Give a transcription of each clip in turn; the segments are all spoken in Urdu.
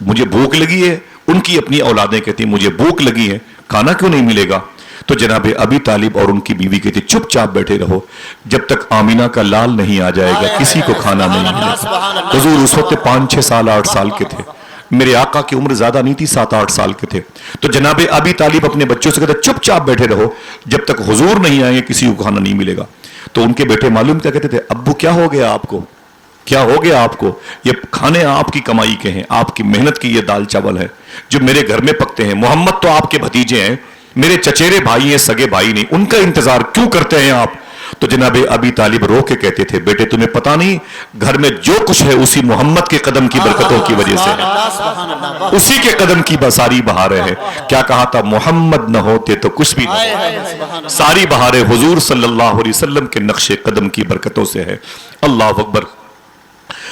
مجھے بھوک لگی ہے، ان کی اپنی اولادیں کہتی ہیں مجھے بھوک لگی ہے، کھانا کیوں نہیں ملے گا؟ تو جناب ابی طالب اور ان کی بیوی کہتی چپ چاپ بیٹھے رہو، جب تک آمینہ کا لال نہیں آ جائے گا کسی کو کھانا نہیں ملے گا۔ حضور اس وقت 5-6 سال 8 سال کے تھے، میرے آقا کی عمر زیادہ نہیں تھی، 7-8 سال کے تھے۔ تو جناب ابی طالب اپنے بچوں سے کہتے چپ چاپ بیٹھے رہو، جب تک حضور نہیں آئیں گے کسی کو کھانا نہیں ملے گا۔ تو ان کے بیٹے معلوم کیا کہتے تھے، ابو کیا ہو گیا آپ کو، کیا ہو گیا آپ کو؟ یہ کھانے آپ کی کمائی کے ہیں، آپ کی محنت کی یہ دال چاول ہے جو میرے گھر میں پکتے ہیں۔ محمد تو آپ کے بھتیجے ہیں، میرے چچیرے بھائی ہیں، سگے بھائی نہیں، ان کا انتظار کیوں کرتے ہیں آپ؟ تو جناب ابی طالب رو کے کہتے تھے بیٹے تمہیں پتا نہیں گھر میں جو کچھ ہے اسی محمد کے قدم کی برکتوں کی وجہ سے ہے، اسی کے قدم کی ساری بہاریں ہیں۔ کیا کہا تھا، محمد نہ ہوتے تو کچھ بھی نہ، ساری بہاریں حضور صلی اللہ علیہ وسلم کے نقش قدم کی برکتوں سے ہے۔ اللہ اکبر۔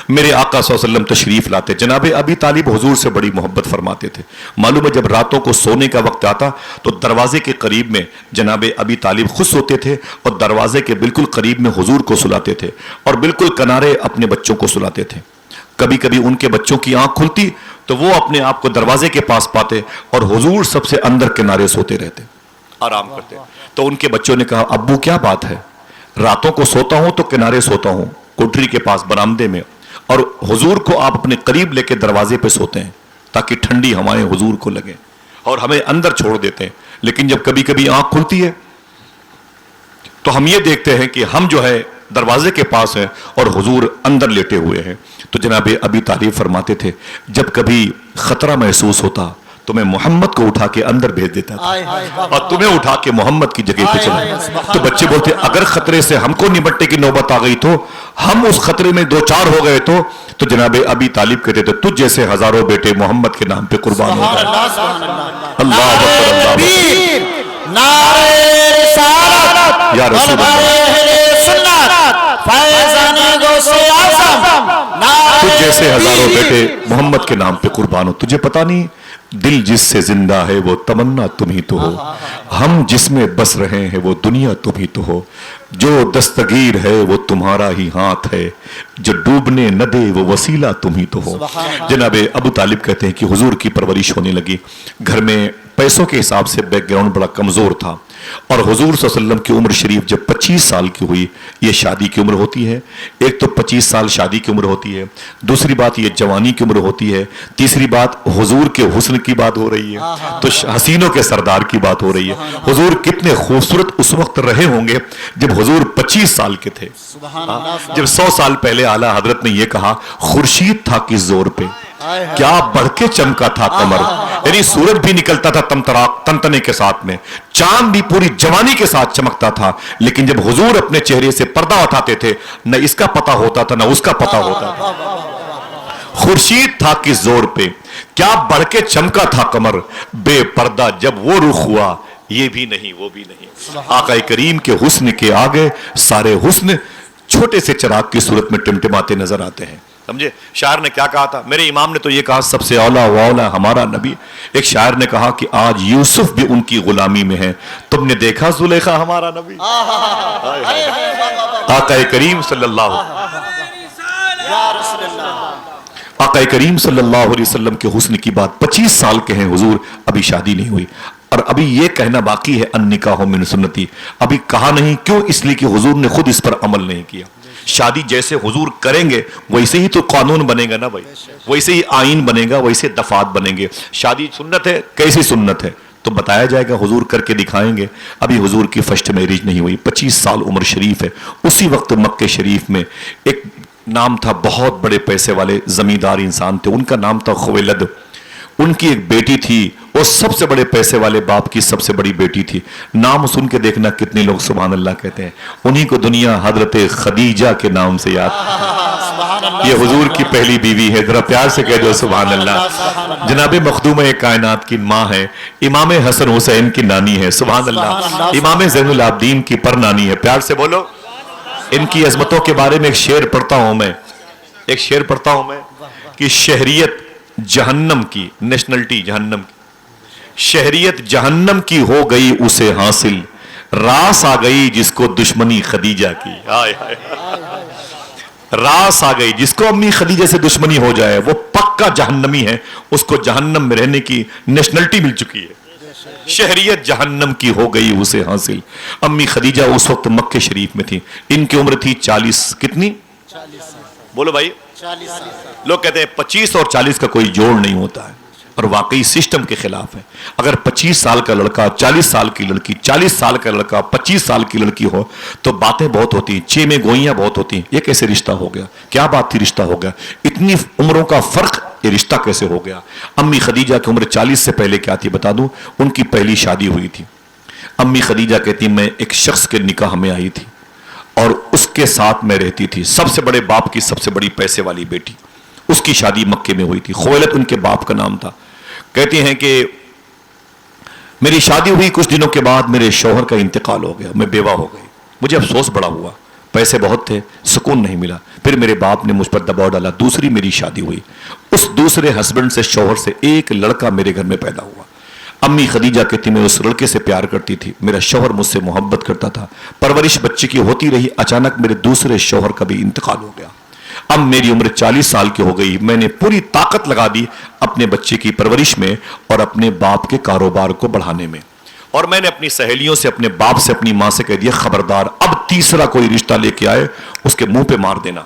میرے آقا صلی اللہ علیہ وسلم تشریف لاتے، جناب ابی طالب حضور سے بڑی محبت فرماتے تھے۔ معلوم ہے جب راتوں کو سونے کا وقت آتا تو دروازے کے قریب میں جناب ابی طالب خود سوتے تھے اور دروازے کے بالکل قریب میں حضور کو سلاتے تھے اور بالکل کنارے اپنے بچوں کو سلاتے تھے۔ کبھی کبھی ان کے بچوں کی آنکھ کھلتی تو وہ اپنے آپ کو دروازے کے پاس پاتے اور حضور سب سے اندر کنارے سوتے رہتے، آرام کرتے۔ تو ان کے بچوں نے کہا ابو کیا بات ہے، راتوں کو سوتا ہوں تو کنارے سوتا ہوں کوٹری کے پاس برآمدے میں، اور حضور کو آپ اپنے قریب لے کے دروازے پہ سوتے ہیں تاکہ ٹھنڈی ہوائیں حضور کو لگیں اور ہمیں اندر چھوڑ دیتے ہیں۔ لیکن جب کبھی کبھی آنکھ کھلتی ہے تو ہم یہ دیکھتے ہیں کہ ہم جو ہے دروازے کے پاس ہیں اور حضور اندر لیٹے ہوئے ہیں۔ تو جناب ابی طالب فرماتے تھے جب کبھی خطرہ محسوس ہوتا تو میں محمد کو اٹھا کے اندر بھیج دیتا تھا اور تمہیں اٹھا کے محمد کی جگہ پہ چلا۔ تو بچے بولتے اگر خطرے سے ہم کو نمٹنے کی نوبت آ گئی تو ہم اس خطرے میں 2-4 ہو گئے تو جناب ابی طالب کہتے تھے تجھ جیسے ہزاروں بیٹے محمد کے نام پہ قربان ہو گئے۔ اللہ اکبر، اللہ اکبر یا رسول تجھ جیسے ہزاروں بیٹے محمد کے نام پہ قربان ہو۔ تجھے پتا نہیں دل جس سے زندہ ہے وہ تمنا تم ہی تو ہو، ہم جس میں بس رہے ہیں وہ دنیا تم ہی تو ہو، جو دستگیر ہے وہ تمہارا ہی ہاتھ ہے، جو ڈوبنے نہ دے وہ وسیلہ تم ہی تو ہو۔ جناب ابو طالب کہتے ہیں کہ حضور کی پرورش ہونے لگی، گھر میں پیسوں کے حساب سے بیک گراؤنڈ بڑا کمزور تھا، اور حضور صلی اللہ علیہ وسلم کی عمر شریف جب 25 سال کی ہوئی، یہ شادی کی عمر ہوتی ہے، ایک تو 25 سال شادی کی عمر ہوتی ہے، دوسری بات یہ جوانی کی عمر ہوتی ہے، تیسری بات حضور کے حسن کی بات ہو رہی ہے، تو حسینوں کے سردار کی بات ہو رہی ہے۔ حضور کتنے خوبصورت اس وقت رہے ہوں گے جب حضور 25 سال کے تھے، جب 100 سال پہلے اعلیٰ حضرت نے یہ کہا خورشید تھا کس زور پہ کیا بڑھ کے چمکا تھا کمر، یعنی سورج بھی نکلتا تھا تنتنے کے ساتھ میں، چاند بھی پوری جوانی کے ساتھ چمکتا تھا، لیکن جب حضور اپنے چہرے سے پردہ اٹھاتے تھے نہ اس کا پتہ ہوتا تھا نہ اس کا پتہ ہوتا تھا۔ خورشید تھا کس زور پہ کیا بڑھ کے چمکا تھا کمر، بے پردہ جب وہ رخ ہوا یہ بھی نہیں وہ بھی نہیں۔ آقا کریم کے حسن کے آگے سارے حسن چھوٹے سے چراغ کی صورت میں ٹمٹماتے نظر آتے ہیں۔ سمجھے شاعر نے کیا کہا تھا، میرے امام نے تو یہ کہا سب سے اولا و اولا ہمارا نبی۔ ایک شاعر نے کہا کہ آج یوسف بھی ان کی غلامی میں ہے، تم نے دیکھا زلیخا ہمارا نبی۔ آقا کریم صلی اللہ آقا کریم صلی اللہ علیہ وسلم کے حسن کی بات 25 سال کے ہیں حضور، ابھی شادی نہیں ہوئی، اور ابھی یہ کہنا باقی ہے النکاح من سنتی، ابھی کہا نہیں، کیوں؟ اس لیے کہ حضور نے خود اس پر عمل نہیں کیا۔ شادی جیسے حضور کریں گے ویسے ہی تو قانون بنے گا نا بھائی، ویسے ہی آئین بنے گا، ویسے دفعات بنیں گے۔ شادی سنت ہے، کیسی سنت ہے تو بتایا جائے گا، حضور کر کے دکھائیں گے۔ ابھی حضور کی فرسٹ میرج نہیں ہوئی، 25 سال عمر شریف ہے۔ اسی وقت مکہ شریف میں ایک نام تھا، بہت بڑے پیسے والے زمیندار انسان تھے، ان کا نام تھا خویلد، ان کی ایک بیٹی تھی، وہ سب سے بڑے پیسے والے باپ کی سب سے بڑی بیٹی تھی۔ نام سن کے دیکھنا کتنے لوگ سبحان اللہ کہتے ہیں، انہی کو دنیا حضرت خدیجہ کے نام سے یاد، یہ حضور کی پہلی بیوی ہے، ذرا پیار سے کہہ دو سبحان اللہ۔ جناب مخدومہ کائنات کی ماں ہے، امام حسن حسین کی نانی ہے، سبحان اللہ، امام زین العابدین کی پر نانی ہے، پیار سے بولو۔ ان کی عظمتوں کے بارے میں ایک شعر پڑھتا ہوں میں کہ شہریت جہنم کی، نیشنلٹی جہنم کی، شہریت جہنم کی ہو گئی اسے حاصل، راس آ گئی جس کو دشمنی خدیجہ کی۔ راس آ گئی. جس کو امی خدیجہ سے دشمنی ہو جائے وہ پکا جہنمی ہے, اس کو جہنم میں رہنے کی نیشنلٹی مل چکی ہے, شہریت جہنم کی ہو گئی اسے حاصل. امی خدیجہ اس وقت مکہ شریف میں تھی, ان کی عمر تھی 40. کتنی؟ بولو بھائی. 40 لوگ کہتے ہیں 25 اور 40 کا کوئی جوڑ نہیں ہوتا ہے, اور واقعی سسٹم کے خلاف ہے. اگر 25 سال کا لڑکا 40 سال کی لڑکی, 40 سال کا لڑکا 25 سال کی لڑکی ہو تو باتیں بہت ہوتی ہیں, چھ میں گوئیاں بہت ہوتی ہیں. یہ کیسے رشتہ ہو گیا؟ کیا بات تھی رشتہ ہو گیا؟ اتنی عمروں کا فرق, یہ رشتہ کیسے ہو گیا؟ امی خدیجہ کی عمر 40 سے پہلے کیا تھی بتا دوں. ان کی پہلی شادی ہوئی تھی. امی خدیجہ کہتی میں ایک شخص کے نکاح میں آئی تھی اور اس کے ساتھ میں رہتی تھی. سب سے بڑے باپ کی سب سے بڑی پیسے والی بیٹی, اس کی شادی مکے میں ہوئی تھی. خویلد ان کے باپ کا نام تھا. کہتی ہیں کہ میری شادی ہوئی, کچھ دنوں کے بعد میرے شوہر کا انتقال ہو گیا, میں بیوہ ہو گئی. مجھے افسوس بڑا ہوا, پیسے بہت تھے, سکون نہیں ملا. پھر میرے باپ نے مجھ پر دباؤ ڈالا, دوسری میری شادی ہوئی. اس دوسرے ہسبینڈ سے, شوہر سے ایک لڑکا میرے گھر میں پیدا ہوا. امی خدیجہ کہتی میں اس لڑکے سے پیار کرتی تھی, میرا شوہر مجھ سے محبت کرتا تھا, پرورش بچے کی ہوتی رہی. اچانک میرے دوسرے شوہر کا بھی انتقال ہو گیا. اب میری عمر 40 سال کی ہو گئی. میں نے پوری طاقت لگا دی اپنے بچے کی پرورش میں اور اپنے باپ کے کاروبار کو بڑھانے میں. اور میں نے اپنی سہیلیوں سے, اپنے باپ سے, اپنی ماں سے کہہ دیا خبردار اب تیسرا کوئی رشتہ لے کے آئے اس کے منہ پہ مار دینا.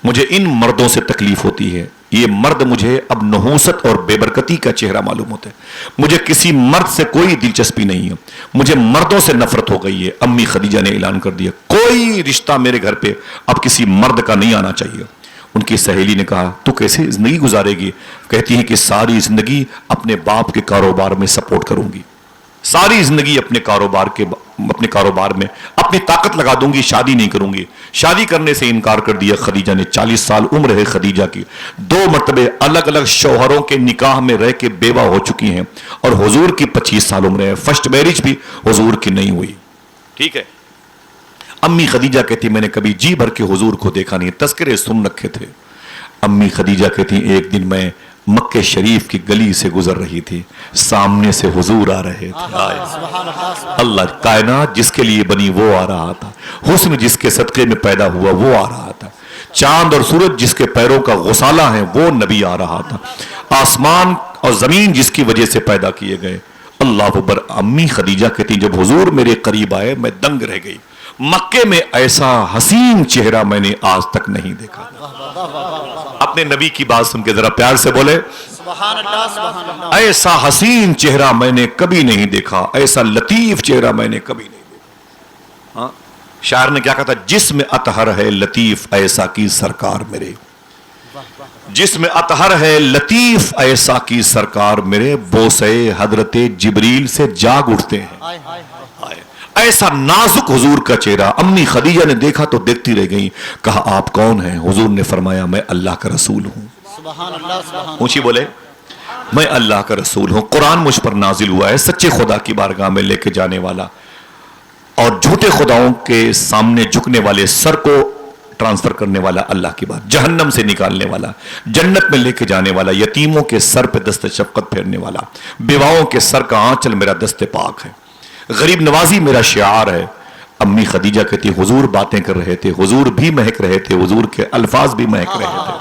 مجھے ان مردوں سے تکلیف ہوتی ہے. یہ مرد مجھے اب نحوست اور بے برکتی کا چہرہ معلوم ہوتا ہے. مجھے کسی مرد سے کوئی دلچسپی نہیں ہے, مجھے مردوں سے نفرت ہو گئی ہے. امی خدیجہ نے اعلان کر دیا کوئی رشتہ میرے گھر پہ اب کسی مرد کا نہیں آنا چاہیے. ان کی سہیلی نے کہا تو کیسے زندگی گزارے گی؟ کہتی ہے کہ ساری زندگی اپنے باپ کے کاروبار میں سپورٹ کروں گی, ساری زندگی اپنے کاروبار میں اپنی طاقت لگا دوں گی, شادی نہیں کروں گی. شادی کرنے سے انکار کر دیا خدیجہ نے. 40 سال عمر ہے خدیجہ کی, 2 مرتبہ الگ الگ شوہروں کے نکاح میں رہ کے بیوہ ہو چکی ہیں, اور حضور کی 25 سال عمر ہے. فرسٹ میرج بھی حضور کی نہیں ہوئی. ٹھیک ہے. امی خدیجہ کہتی میں نے کبھی جی بھر کے حضور کو دیکھا نہیں, تذکرے سن رکھے تھے. امی خدیجہ کہتی ایک دن میں مکہ شریف کی گلی سے گزر رہی تھی, سامنے سے حضور آ رہے تھے. اللہ, کائنات جس کے لیے بنی وہ آ رہا تھا, حسن جس کے صدقے میں پیدا ہوا وہ آ رہا تھا, چاند اور سورج جس کے پیروں کا غسالہ ہے وہ نبی آ رہا تھا, آسمان اور زمین جس کی وجہ سے پیدا کیے گئے. اللہ اکبر. امی خدیجہ کہتی جب حضور میرے قریب آئے میں دنگ رہ گئی. مکے میں ایسا حسین چہرہ میں نے آج تک نہیں دیکھا. اپنے نبی کی بات سن کے ذرا پیار سے بولے سبحان اللہ سبحان اللہ. ایسا حسین چہرہ میں نے کبھی نہیں دیکھا, ایسا لطیف چہرہ میں نے کبھی نہیں دیکھا. ہاں, شاعر نے کیا کہا تھا, جس میں اطہر ہے لطیف ایسا کی سرکار میرے, جس میں اطہر ہے لطیف ایسا کی سرکار میرے, بوسے حضرت جبریل سے جاگ اٹھتے ہیں. ایسا نازک حضور کا چہرہ. امی خدیجہ نے دیکھا تو دیکھتی رہ گئی. کہا آپ کون ہیں؟ حضور نے فرمایا میں اللہ کا رسول ہوں. سبحان اللہ سبحان اللہ. اونچی بولے میں اللہ کا رسول ہوں. قرآن مجھ پر نازل ہوا ہے, سچے خدا کی بارگاہ میں لے کے جانے والا اور جھوٹے خداؤں کے سامنے جھکنے والے سر کو ٹرانسفر کرنے والا اللہ کی بات, جہنم سے نکالنے والا, جنت میں لے کے جانے والا, یتیموں کے سر پہ دست شفقت پھیرنے والا, بیواؤں کے سر کا آنچل میرا دست پاک ہے, غریب نوازی میرا شعار ہے. امی خدیجہ کہتی حضور باتیں کر رہے تھے, حضور بھی مہک رہے تھے, حضور کے الفاظ بھی مہک رہے تھے.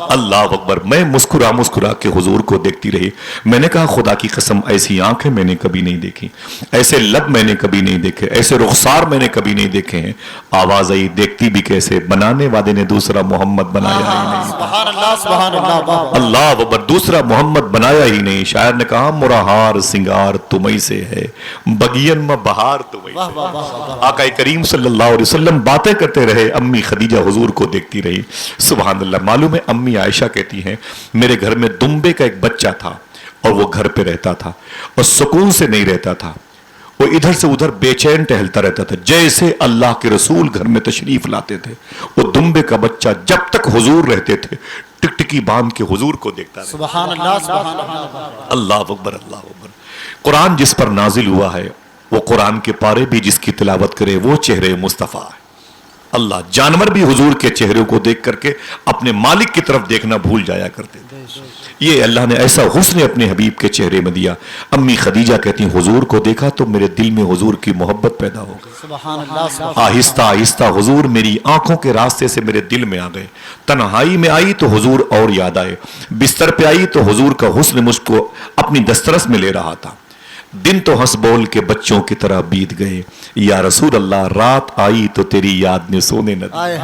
اللہ اکبر. میں مسکرا مسکرا کے حضور کو دیکھتی رہی. میں نے کہا خدا کی قسم ایسی آنکھیں میں نے کبھی نہیں دیکھی, ایسے لب میں نے کبھی نہیں دیکھے, ایسے رخسار میں نے کبھی نہیں دیکھے ہیں. آواز آئی دیکھتی بھی کیسے, بنانے والے نے دوسرا محمد بنایا ہی نہیں. سبحان اللہ سبحان اللہ. اللہ اکبر. دوسرا محمد بنایا ہی نہیں. شاعر نے کہا مرہار سنگار تمہیں سے ہے, بگین میں بہار تمہیں سے. آقا کریم صلی اللہ علیہ وسلم باتیں کرتے رہے, امی خدیجہ حضور کو دیکھتی رہی. سبحان اللہ. معلوم ہے امی عائشہ کہتی ہیں میرے گھر میں دمبے کا ایک بچہ تھا اور وہ گھر پہ رہتا تھا اور سکون سے نہیں رہتا تھا, وہ ادھر سے ادھر بے چین ٹہلتا رہتا تھا. جیسے اللہ کے رسول گھر میں تشریف لاتے تھے وہ دمبے کا بچہ جب تک حضور رہتے تھے ٹکٹکی باندھ کے حضور کو دیکھتا رہتا. سبحان اللہ سبحان اللہ. اللہ اکبر اللہ اکبر. قرآن جس پر نازل ہوا ہے وہ قرآن کے پارے بھی جس کی تلاوت کرے وہ چہرے مصطفیٰ ہے. اللہ جانور بھی حضور کے چہرے کو دیکھ کر کے اپنے مالک کی طرف دیکھنا بھول جایا کرتے تھے. یہ اللہ نے ایسا حسن اپنے حبیب کے چہرے میں دیا. امی خدیجہ کہتی ہیں حضور کو دیکھا تو میرے دل میں حضور کی محبت پیدا ہو گئی. سبحان اللہ. آہستہ آہستہ حضور میری آنکھوں کے راستے سے میرے دل میں آ گئے. تنہائی میں آئی تو حضور اور یاد آئے. بستر پہ آئی تو حضور کا حسن مجھ کو اپنی دسترس میں لے رہا تھا. دن تو ہنس بول کے بچوں کی طرح بیت گئے. یا رسول اللہ رات آئی تو تیری یاد نے سونے نہ دی.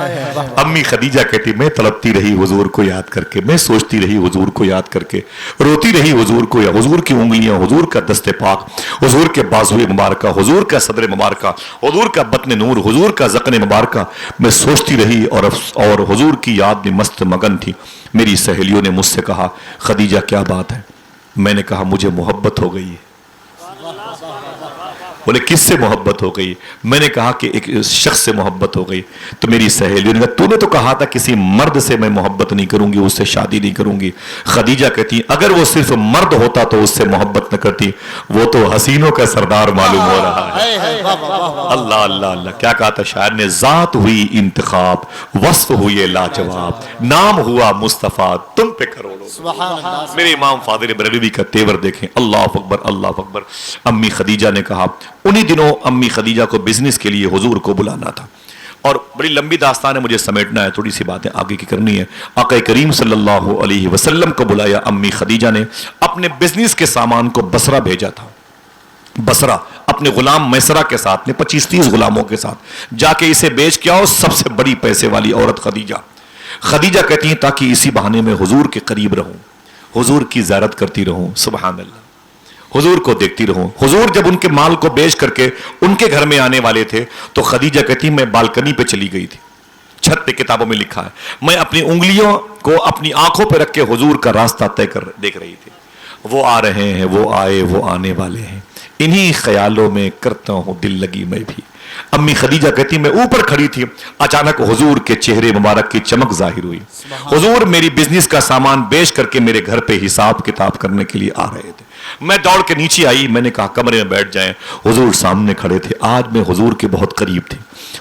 امی خدیجہ کہتی میں تڑپتی رہی حضور کو یاد کر کے, میں سوچتی رہی حضور کو یاد کر کے, روتی رہی حضور کو, یا حضور کی انگلیاں, حضور کا دست پاک, حضور کے بازوئے مبارکہ, حضور کا صدر مبارکہ, حضور کا بطن نور, حضور کا ذقن مبارکہ. میں سوچتی رہی اور حضور کی یاد میں مست مگن تھی. میری سہیلیوں نے مجھ سے کہا خدیجہ کیا بات ہے؟ میں نے کہا مجھے محبت ہو گئی ہے. بولے کس سے محبت ہو گئی؟ میں نے کہا کہ ایک شخص سے محبت ہو گئی. تو میری سہیلیوں نے کہا تو نے تو کہا تھا کسی مرد سے میں محبت نہیں کروں گی, اس سے شادی نہیں کروں گی. خدیجہ کہتی اگر وہ صرف مرد ہوتا تو اس سے محبت نہ کرتی, وہ تو حسینوں کا سردار معلوم ہو رہا ہے. اللہ اللہ اللہ. کیا کہا تھا شاعر نے؟ ذات ہوئی انتخاب, وصف ہوئی لاجواب, نام ہوا مصطفیٰ, تم پہ کروڑوں. میرے امام فاضل بریلوی کا تیور دیکھیں. اللہ اکبر اللہ اکبر. امی خدیجہ نے کہا انہی دنوں امی خدیجہ کو بزنس کے لیے حضور کو بلانا تھا, اور بڑی لمبی داستان ہے, مجھے سمیٹنا ہے, تھوڑی سی باتیں آگے کی کرنی ہے. آقا کریم صلی اللہ علیہ وسلم کو بلایا. امی خدیجہ نے اپنے بزنس کے سامان کو بصرہ بھیجا تھا. بصرہ اپنے غلام میسرہ کے ساتھ نے 25-30 غلاموں کے ساتھ جا کے اسے بیچ کے آؤ. سب سے بڑی پیسے والی عورت خدیجہ. خدیجہ کہتی ہیں تاکہ اسی بہانے میں حضور کے قریب رہوں, حضور کی زیارت کرتی رہوں. سبحان اللہ. حضور کو دیکھتی رہوں. حضور جب ان کے مال کو بیچ کر کے ان کے گھر میں آنے والے تھے تو خدیجہ کہتی میں بالکنی پہ چلی گئی تھی. چھت پہ کتابوں میں لکھا ہے میں اپنی انگلیوں کو اپنی آنکھوں پہ رکھ کے حضور کا راستہ طے کر دیکھ رہی تھی. وہ آ رہے ہیں, وہ آئے, وہ آنے والے ہیں, انہی خیالوں میں کرتا ہوں دل لگی میں بھی. امی خدیجہ کہتی میں اوپر کھڑی تھی, اچانک حضور کے چہرے مبارک کی چمک ظاہر ہوئی. حضور میری بزنس کا سامان بیچ کر کے میرے گھر پہ حساب کتاب کرنے کے لیے آ رہے تھے. میں دوڑ کے نیچے آئی, میں نے کہا کمرے میں بیٹھ جائیں. حضور سامنے کھڑے تھے. آج میں حضور کے بہت قریب تھی.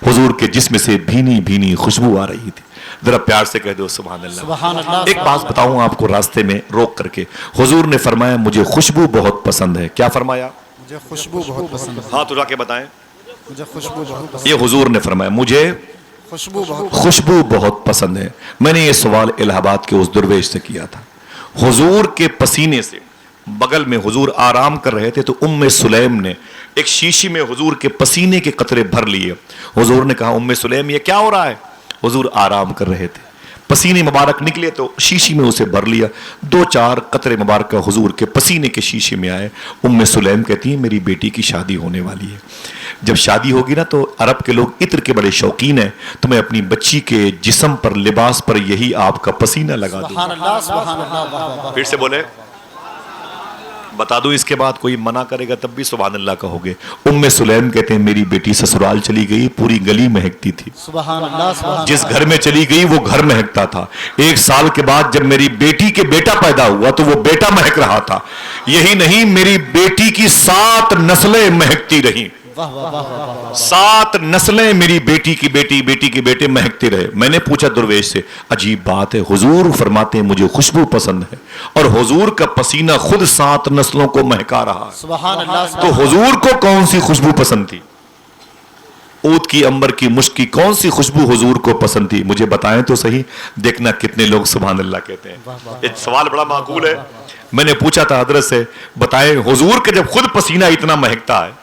حضور کے جسم سے بھینی بھینی خوشبو آ رہی تھی. ذرا پیار سے کہہ دو سبحان اللہ. ایک بات بتاؤں آپ کو راستے میں روک کر کے, حضور نے فرمایا مجھے خوشبو بہت پسند ہے. کیا فرمایا؟ مجھے خوشبو بہت پسند ہے. ہاں تو جا کے بتائیں. مجھے خوشبو بہت پسند. یہ حضور نے فرمایا مجھے خوشبو بہت پسند ہے. میں نے یہ سوال الہ آباد کے اس درویش سے کیا تھا. حضور کے پسینے سے بغل میں حضور آرام کر رہے تھے تو ام سلیم نے ایک شیشی میں حضور کے پسینے کے قطرے بھر لیے. حضور نے کہا ام سلیم یہ کیا ہو رہا ہے؟ حضور آرام کر رہے تھے. پسینے مبارک نکلے تو شیشی میں اسے بھر لیا. 2-4 قطرے مبارک حضور کے پسینے کے شیشے میں آئے. ام سلیم کہتی ہیں میری بیٹی کی شادی ہونے والی ہے. جب شادی ہوگی نا تو عرب کے لوگ عطر کے بڑے شوقین ہیں, تو میں اپنی بچی کے جسم پر لباس پر یہی آپ کا پسینہ لگا دوں. سبحان اللہ سبحان اللہ. پھر سے بولے بتا دوں, اس کے بعد کوئی منع کرے گا تب بھی سبحان اللہ کہو گے. ام سلیم کہتے ہیں میری بیٹی سسرال چلی گئی, پوری گلی مہکتی تھی. سبحان اللہ سبحان. جس گھر میں چلی گئی وہ گھر مہکتا تھا. 1 سال کے بعد جب میری بیٹی کے بیٹا پیدا ہوا تو وہ بیٹا مہک رہا تھا. یہی نہیں میری بیٹی کی 7 نسلیں مہکتی رہیں. 7 نسلیں میری بیٹی کی بیٹی, بیٹی کے بیٹے مہکتے رہے. میں نے پوچھا درویش سے عجیب بات ہے, حضور فرماتے ہیں مجھے خوشبو پسند ہے اور حضور کا پسینہ خود 7 نسلوں کو مہکا رہا ہے. سبحان اللہ. تو حضور کو کون سی خوشبو پسند تھی؟ اود کی, عنبر کی, مشک کی, کون سی خوشبو حضور کو پسند تھی؟ مجھے بتائیں تو صحیح. دیکھنا کتنے لوگ سبحان اللہ کہتے ہیں. ایک سوال بڑا معقول ہے. میں نے پوچھا تھا حضرت سے بتائیں حضور کا جب خود پسینہ اتنا مہکتا ہے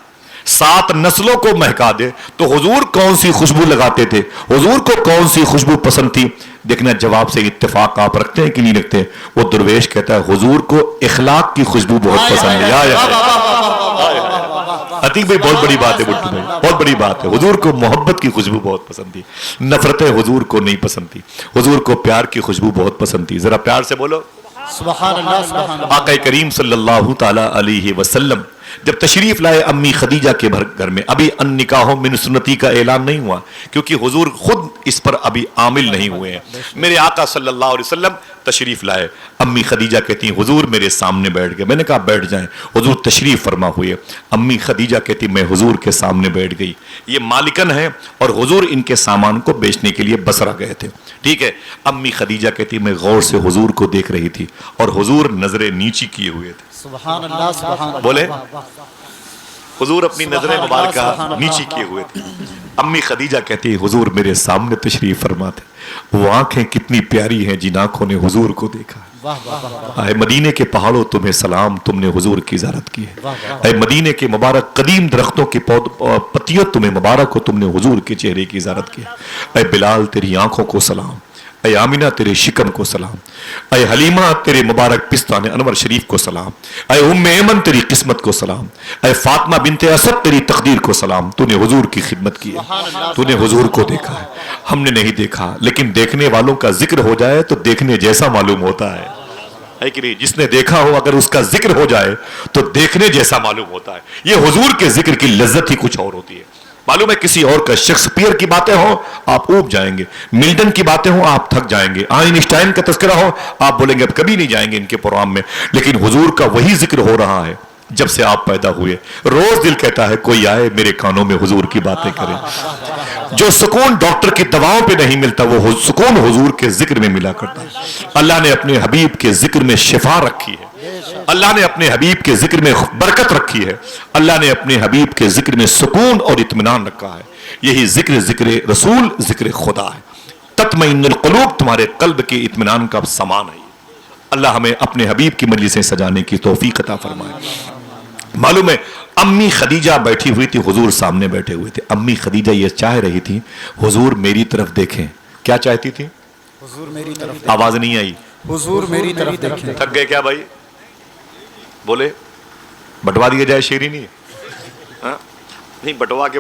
7 نسلوں کو مہکا دے تو حضور کون سی خوشبو لگاتے تھے؟ حضور کو کون سی خوشبو پسند تھی؟ دیکھنا جواب سے اتفاق آپ رکھتے ہیں کہ نہیں رکھتے؟ وہ درویش کہتا ہے حضور کو اخلاق کی خوشبو بہت پسند ہے. عتیق بھائی بہت بڑی بات ہے, بٹو بھائی بہت بڑی بات ہے. حضور کو محبت کی خوشبو بہت پسند تھی, نفرتیں حضور کو نہیں پسند تھی. حضور کو پیار کی خوشبو بہت پسند تھی. ذرا پیار سے بولو سبحان اللہ سبحان اللہ. آقا کریم صلی اللہ تعالی علیہ وسلم جب تشریف لائے امی خدیجہ کے گھر میں, ابھی ان نکاحوں من سنتی کا اعلان نہیں ہوا کیونکہ حضور خود اس پر ابھی عامل نہیں ہوئے ہیں. میرے آقا صلی اللہ علیہ وسلم تشریف لائے. امی خدیجہ کہتی ہیں حضور میرے سامنے بیٹھ گئے. میں نے کہا بیٹھ جائیں. حضور تشریف فرما ہوئے. امی خدیجہ کہتی میں حضور کے سامنے بیٹھ گئی. یہ مالکن ہیں اور حضور ان کے سامان کو بیچنے کے لیے بصرہ گئے تھے. ٹھیک ہے. امی خدیجہ کہتی میں غور سے حضور کو دیکھ رہی تھی اور حضور نظریں نیچی کیے ہوئے تھے. سبحان اللہ سبحان اللہ. بولے حضور اپنی نظریں مبارکہ نیچی کیے ہوئے تھے. امی خدیجہ کہتی حضور میرے سامنے تشریف فرما تھے. وہ آنکھیں کتنی پیاری ہیں جن آنکھوں نے حضور کو دیکھا. اے مدینے کے پہاڑوں تمہیں سلام, تم نے حضور کی زیارت کی ہے. اے مدینے کے مبارک قدیم درختوں کی پتیوں تمہیں مبارک ہو, تم نے حضور کے چہرے کی زیارت کی. اے بلال تیری آنکھوں کو سلام, اے آمینہ تیرے شکم کو سلام, اے حلیمہ تیرے مبارک پستان انور شریف کو سلام, اے ام ایمن تیری قسمت کو سلام, اے فاطمہ بنت اسد تیری تقدیر کو سلام. تو نے حضور کی خدمت کی ہے, تو نے حضور کو دیکھا ہے, ہم نے نہیں دیکھا, لیکن دیکھنے والوں کا ذکر ہو جائے تو دیکھنے جیسا معلوم ہوتا ہے. ہے کہ نہیں؟ جس نے دیکھا ہو اگر اس کا ذکر ہو جائے تو دیکھنے جیسا معلوم ہوتا ہے. یہ حضور کے ذکر کی لذت ہی کچھ اور ہوتی ہے. معلوم ہے کسی اور کا شیکسپیئر کی باتیں ہوں آپ اوب جائیں گے, ملٹن کی باتیں ہوں آپ تھک جائیں گے, آئنسٹائن کا تذکرہ ہو آپ بولیں گے اب کبھی نہیں جائیں گے ان کے پروگرام میں. لیکن حضور کا وہی ذکر ہو رہا ہے جب سے آپ پیدا ہوئے. روز دل کہتا ہے کوئی آئے میرے کانوں میں حضور کی باتیں کرے. جو سکون ڈاکٹر کی دواؤں پہ نہیں ملتا وہ سکون حضور کے ذکر میں ملا کرتا ہے. اللہ نے اپنے حبیب کے ذکر میں شفا رکھی ہے, اللہ نے اپنے حبیب کے ذکر میں برکت رکھی ہے, اللہ نے اپنے حبیب کے ذکر میں سکون اور اطمینان رکھا ہے. یہی ذکر ذکر رسول ذکر خدا ہے. تطمئن القلوب تمہارے قلب کے اطمینان کا سامان ہے. اللہ ہمیں اپنے حبیب کی مجلسیں سجانے کی توفیق عطا فرمائے. معلوم ہے امی خدیجہ بیٹھی ہوئی تھی, حضور سامنے بیٹھے ہوئے تھے. امی خدیجہ یہ چاہ رہی تھی حضور میری طرف دیکھیں. کیا چاہتی تھی؟ حضور میری طرف, آواز نہیں آئی. حضور میری طرف دیکھیں. تھک گئے کیا بھائی؟ بولے بٹوا دیا جائے شیری نہیں نہیں بٹوا کے